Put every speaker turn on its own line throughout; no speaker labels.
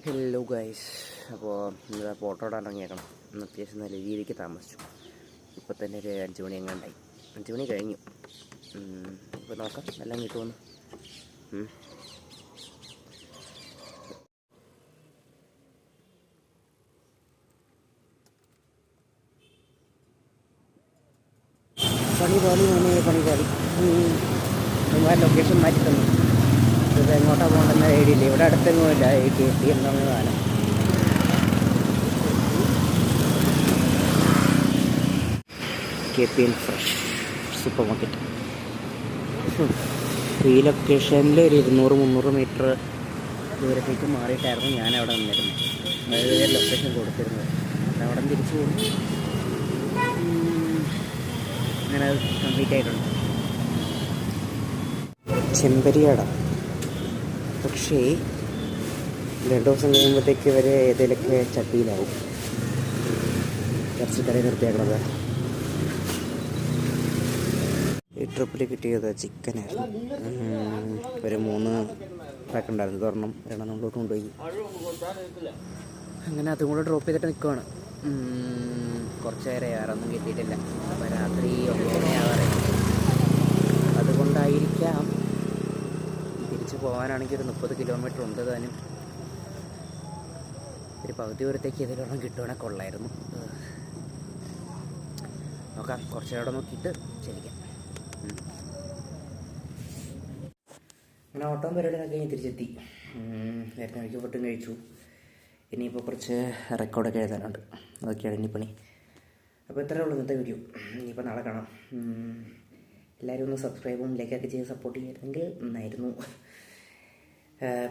Hello guys, അപ്പോൾ ഇന്ന് photo ഇടാൻ ഇറങ്ങിയേക്കണം. ഇന്ന് അത്യാവശ്യം നല്ല രീതിക്ക് താമസിച്ചു. ഇപ്പോൾ തന്നെ ഒരു 5 മണി എങ്ങാണ്ടായി. 5 മണി കഴിഞ്ഞു. ഇപ്പോൾ നോക്കാം എല്ലാം കിട്ടുമെന്ന്. പണി ലൊക്കേഷൻ മാറ്റി തന്നു. ഇത് എങ്ങോട്ടാണ് പോകേണ്ടെന്ന ഐഡിയ ഇല്ല. ഇവിടെ അടുത്തെങ്ങും ഇല്ല. KP എന്നുള്ളതാണ്. KP fresh super market. ഈ ലൊക്കേഷനിൽ ഒരു 200-300 മീറ്റർ ദൂരത്തേക്ക് മാറിയിട്ടായിരുന്നു ഞാൻ അവിടെ നിന്നിരുന്നത്. അതായത് ലൊക്കേഷൻ കൊടുത്തിരുന്നത്. അവിടെ തിരിച്ചു പോകും. അങ്ങനെ അത് കംപ്ലീറ്റ് ആയിട്ടുണ്ട്. ചെമ്പരിയാട. പക്ഷേ 2 ദിവസം കഴിയുമ്പോഴത്തേക്ക് ഇവർ ഏതെങ്കിലുമൊക്കെ ചട്ടിയിലാവും. ഇറച്ചിക്കറി നിർത്തിയാക്കണത്. ഈ ട്രിപ്പിൽ കിട്ടിയത് ചിക്കനായിരുന്നു. ഒരു 3 പാക്ക് ഉണ്ടായിരുന്നു. ഒരെണ്ണം നമ്മളിലോട്ട് കൊണ്ടുപോയി. അങ്ങനെ അതും കൂടെ ഡ്രോപ്പ് ചെയ്തിട്ട് നിൽക്കുവാണ്. കുറച്ച് നേരം വേറൊന്നും കിട്ടിയിട്ടില്ല. അപ്പോൾ രാത്രി 9 ആവാറായി. അതുകൊണ്ടായിരിക്കാം തിരിച്ച് പോകാനാണെങ്കിൽ ഒരു 30 കിലോമീറ്റർ ഉണ്ട്. താനും ഒരു പകുതി ദൂരത്തേക്ക് ഇതിലൊരെണ്ണം കിട്ടുവാണെങ്കിൽ കൊള്ളായിരുന്നു. നോക്കാം, കുറച്ച് നേരം നോക്കിയിട്ട് ശരിക്കാം. അങ്ങനെ ഓട്ടം പരിപാടി കഴിഞ്ഞ് തിരിച്ചെത്തി. നേരത്തെ കഴിക്കും, ഫുഡും കഴിച്ചു. ഇനിയിപ്പോൾ കുറച്ച് റെക്കോർഡൊക്കെ എഴുതാനുണ്ട്. അതൊക്കെയാണ് ഇനി പണി. അപ്പോൾ ഇത്രയേ ഉള്ളൂ ഇന്നത്തെ വീഡിയോ. ഇനിയിപ്പോൾ നാളെ കാണാം. എല്ലാവരും ഒന്ന് സബ്സ്ക്രൈബും ലൈക്കൊക്കെ ചെയ്ത് സപ്പോർട്ട് ചെയ്യാമെങ്കിൽ നന്നായിരുന്നു.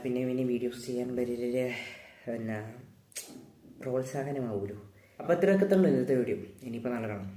പിന്നെ വീഡിയോസ് ചെയ്യാനുള്ളൊരു പിന്നെ പ്രോത്സാഹനമാവുമല്ലോ. അപ്പോൾ ഇത്രയൊക്കെ തന്നെ ഇന്നത്തെ വീഡിയോ. ഇനിയിപ്പോൾ നാളെ കാണാം.